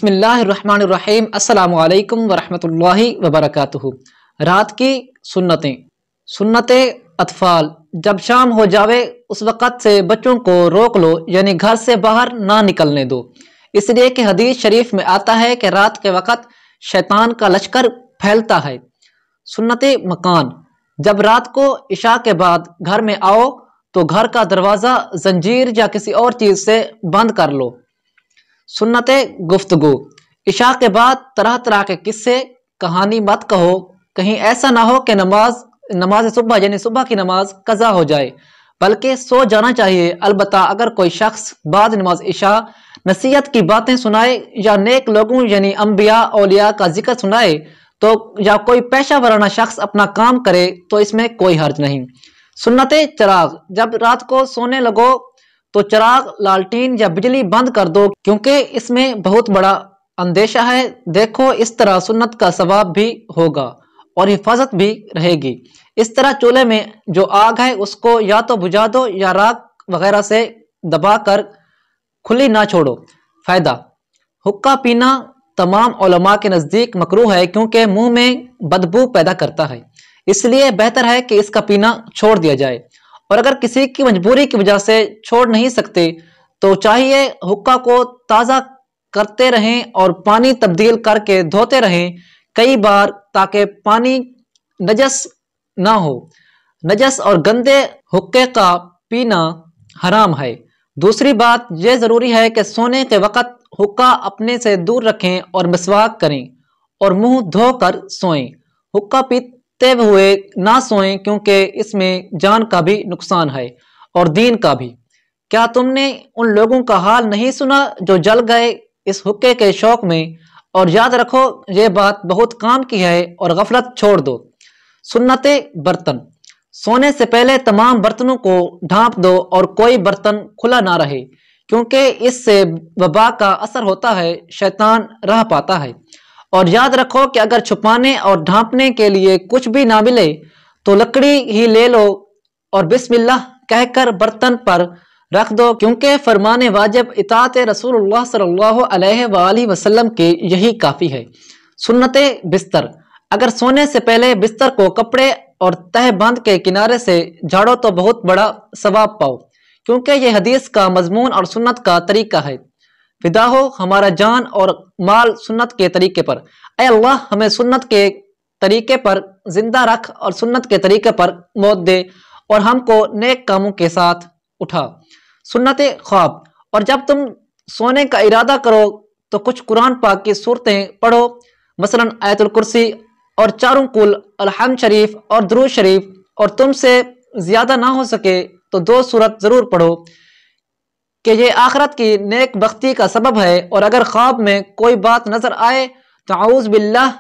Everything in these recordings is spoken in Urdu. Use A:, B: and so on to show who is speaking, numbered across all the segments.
A: بسم اللہ الرحمن الرحیم۔ السلام علیکم ورحمۃ اللہ وبرکاتہ۔ رات کی سنت اطفال۔ جب شام ہو جاوے اس وقت سے بچوں کو روک لو، یعنی گھر سے باہر نہ نکلنے دو، اس لیے کہ حدیث شریف میں آتا ہے کہ رات کے وقت شیطان کا لشکر پھیلتا ہے۔ سنت مکان۔ جب رات کو عشاء کے بعد گھر میں آؤ تو گھر کا دروازہ زنجیر یا کسی اور چیز سے بند کر لو۔ سنت گفتگو۔ عشاء کے بعد طرح طرح کے قصے کہانی مت کہو، کہیں ایسا نہ ہو کہ نماز صبح یعنی صبح کی نماز قضا ہو جائے، بلکہ سو جانا چاہیے۔ البتہ اگر کوئی شخص بعد نماز عشاء نصیحت کی باتیں سنائے یا نیک لوگوں یعنی انبیاء اولیاء کا ذکر سنائے تو یا کوئی پیشہ ورانہ شخص اپنا کام کرے تو اس میں کوئی حرج نہیں۔ سنت چراغ۔ جب رات کو سونے لگو تو چراغ، لالٹین یا بجلی بند کر دو، کیونکہ اس میں بہت بڑا اندیشہ ہے۔ دیکھو اس طرح سنت کا ثواب بھی ہوگا اور حفاظت بھی رہے گی۔ اس طرح چولہے میں جو آگ ہے اس کو یا تو بجھا دو یا راکھ وغیرہ سے دبا کر کھلی نہ چھوڑو۔ فائدہ۔ حقہ پینا تمام علماء کے نزدیک مکروہ ہے، کیونکہ منہ میں بدبو پیدا کرتا ہے، اس لیے بہتر ہے کہ اس کا پینا چھوڑ دیا جائے۔ اور اگر کسی کی مجبوری کی وجہ سے چھوڑ نہیں سکتے تو چاہیے حقہ کو تازہ کرتے رہیں اور پانی تبدیل کر کے دھوتے رہیں کئی بار، تاکہ پانی نجس نہ ہو۔ نجس اور گندے حقے کا پینا حرام ہے۔ دوسری بات یہ ضروری ہے کہ سونے کے وقت حقہ اپنے سے دور رکھیں اور مسواک کریں اور منہ دھو کر سوئیں۔ حقہ پیتے ہوئے نہ سوئیں، کیونکہ اس میں جان کا بھی نقصان ہے اور دین کا بھی۔ کیا تم نے ان لوگوں کا حال نہیں سنا جو جل گئے اس حقے کے شوق میں؟ اور یاد رکھو یہ بات بہت کام کی ہے اور غفلت چھوڑ دو۔ سنت برتن۔ سونے سے پہلے تمام برتنوں کو ڈھانپ دو اور کوئی برتن کھلا نہ رہے، کیونکہ اس سے وبا کا اثر ہوتا ہے، شیطان رہ پاتا ہے۔ اور یاد رکھو کہ اگر چھپانے اور ڈھانپنے کے لیے کچھ بھی نہ ملے تو لکڑی ہی لے لو اور بسم اللہ کہہ کر برتن پر رکھ دو، کیونکہ فرمان واجب اطاعت رسول اللہ صلی اللہ علیہ وآلہ وسلم کے یہی کافی ہے۔ سنت بستر۔ اگر سونے سے پہلے بستر کو کپڑے اور تہ بند کے کنارے سے جھاڑو تو بہت بڑا ثواب پاؤ، کیونکہ یہ حدیث کا مضمون اور سنت کا طریقہ ہے۔ فدا ہو ہمارا جان اور مال سنت کے طریقے پر۔ اے اللہ ہمیں سنت کے طریقے پر زندہ رکھ اور سنت کے طریقے پر موت دے اور ہم کو نیک کاموں کے ساتھ اٹھا۔ سنت خواب۔ اور جب تم سونے کا ارادہ کرو تو کچھ قرآن پاک کی صورتیں پڑھو، مثلا آیت الکرسی اور چاروں کل، الحمد شریف اور درود شریف، اور تم سے زیادہ نہ ہو سکے تو 2 سورت ضرور پڑھو کہ یہ آخرت کی نیک بختی کا سبب ہے۔ اور اگر خواب میں کوئی بات نظر آئے تو اعوذ باللہ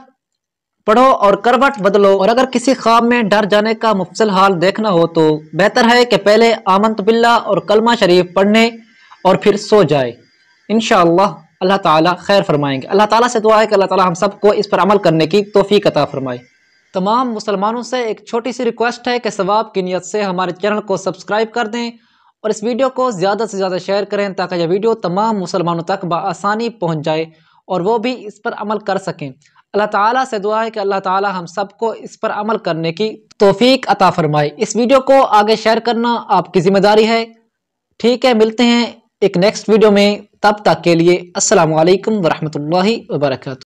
A: پڑھو اور کروٹ بدلو۔ اور اگر کسی خواب میں ڈر جانے کا مفصل حال دیکھنا ہو تو بہتر ہے کہ پہلے آمنت باللہ اور کلمہ شریف پڑھنے اور پھر سو جائے۔ انشاءاللہ اللہ تعالیٰ خیر فرمائیں گے۔ اللہ تعالیٰ سے دعا ہے کہ اللہ تعالیٰ ہم سب کو اس پر عمل کرنے کی توفیق عطا فرمائے۔ تمام مسلمانوں سے ایک چھوٹی سی ریکویسٹ ہے کہ ثواب کی نیت سے ہمارے چینل کو سبسکرائب کر دیں اور اس ویڈیو کو زیادہ سے زیادہ شیئر کریں، تاکہ یہ ویڈیو تمام مسلمانوں تک بآسانی پہنچ جائے اور وہ بھی اس پر عمل کر سکیں۔ اللہ تعالیٰ سے دعا ہے کہ اللہ تعالیٰ ہم سب کو اس پر عمل کرنے کی توفیق عطا فرمائے۔ اس ویڈیو کو آگے شیئر کرنا آپ کی ذمہ داری ہے۔ ٹھیک ہے، ملتے ہیں ایک نیکسٹ ویڈیو میں، تب تک کے لیے السلام علیکم ورحمۃ اللہ وبرکاتہ۔